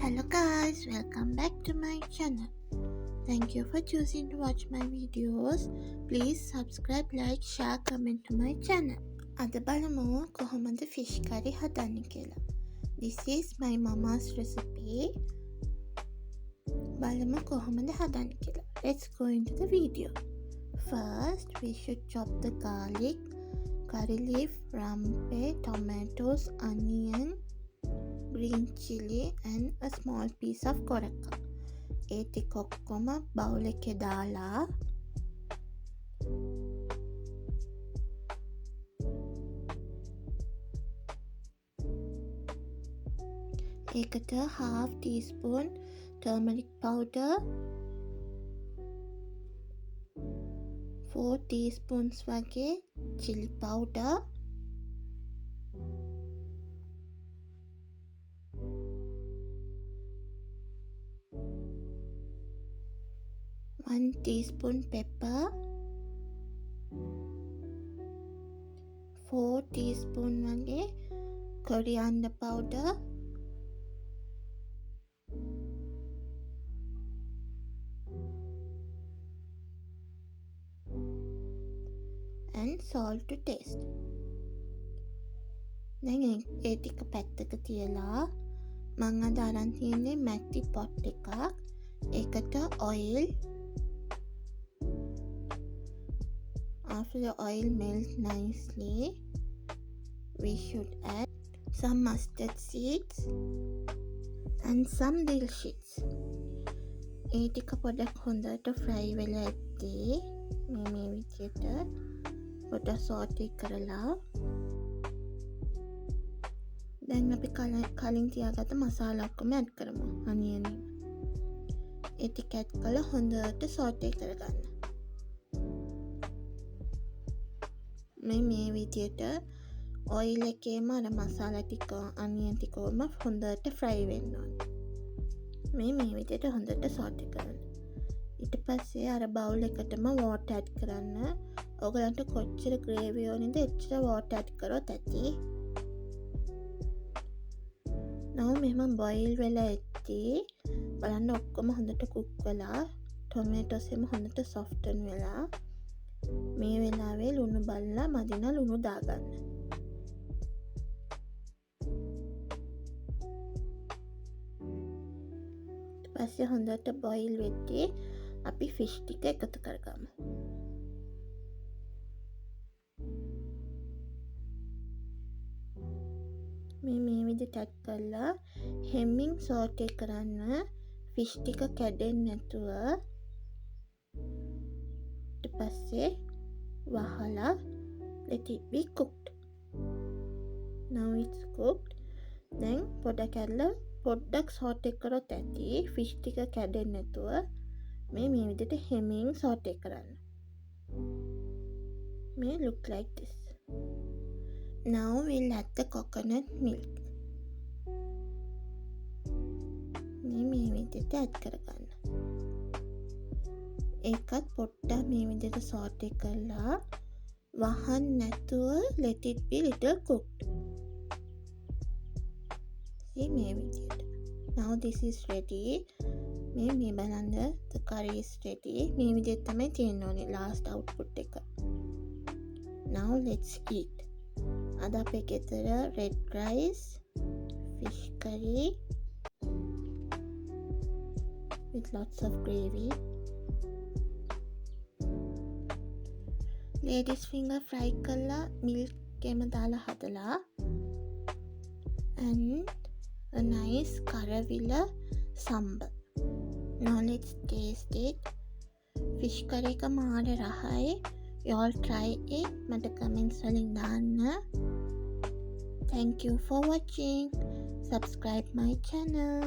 Hello guys, welcome back to my channel. Thank you for choosing to watch my videos. Please subscribe, like, share, comment to my channel. අද බලමු කොහොමද fish curry හදන්නේ කියලා. This is my mama's recipe. බලමු කොහොමද හදන්නේ කියලා. Let's go into the video. First, we should chop the garlic, curry leaf, rampe, tomatoes, onion, green chili and a small piece of කොරක. ඒ ටික ඔක්කොම බවුල් එකේ දාලා ඒකට half teaspoon turmeric powder, 4 teaspoons වගේ chili powder, 1 teaspoon pepper, 4 teaspoon වගේ coriander powder, and salt to taste. දැන් ඒ ටික පැත්තක තියලා මම අද අරන් තියෙන්නේ මැටි පොට් එකක්. ඒකට oil. After the oil melts nicely, we should add some mustard seeds and some dill seeds. ඒ ටික පොඩක් හොඳට fry වෙලා ඇද්දී මේ විදිහට පොඩක් saute කරලා දැන් අපි කලින් තියාගත්ත මසාලා ඔක්කොම add කරමු onion එක. ඒ ටික add කරලා හොඳට saute කරගන්න. මේ විදිහට oil එකේම අර මසාලා ටික onion ටිකම හොඳට fry වෙන්න ඕනේ. මේ විදිහට හොඳට saute කරන්න. ඊට පස්සේ අර bowl එකටම water add කරන්න. ඔයගලන්ට කොච්චර gravy ඕනේද එච්චර water add කරොත් ඇති. now මෙහෙම boil වෙලා ඇද්දී බලන්න ඔක්කොම හොඳට cook වෙලා tomatoes එම හොඳට soften වෙලා මේ වෙලාවේ ලුණු බලලා මදින ලුණු දාගන්න. ඊට පස්සේ හොඳට boil වෙද්දී අපි fish ටික එකතු කරගමු. මේ විදිහට add කරලා හැමින් saute කරන්න fish ටික කැඩෙන්නේ නැතුව. ඊට පස්සේ වහලා let it be cooked. now it's cooked. දැන් පොඩ්ඩක් saute කරොත් ඇති fish ටික කැඩෙන්නේ නැතුව. මේ විදිහට හැමින් saute කරන්න. මේ look like this. now we'll add the coconut milk. මේ විදිහට add කරගන්න. ඒකත් පොඩ්ඩක් මේ විදිහට saute කරලා වහන්න නැතුව let it be little cooked. see මේ විදිහට. now this is ready. මේ බලන්න the curry is ready. මේ විදිහට තමයි තියෙන්න ඕනේ last output එක. now let's eat. අද අපේ ගෙදර red rice, fish curry with lots of gravy, ladies finger fry කරලා milk එකේම දාලා හදලා, and a nice karavila sambal. now let's taste it. fish curry එක මාර රහයි. you all try it. මට comments වලින් දාන්න. thank you for watching. subscribe my channel.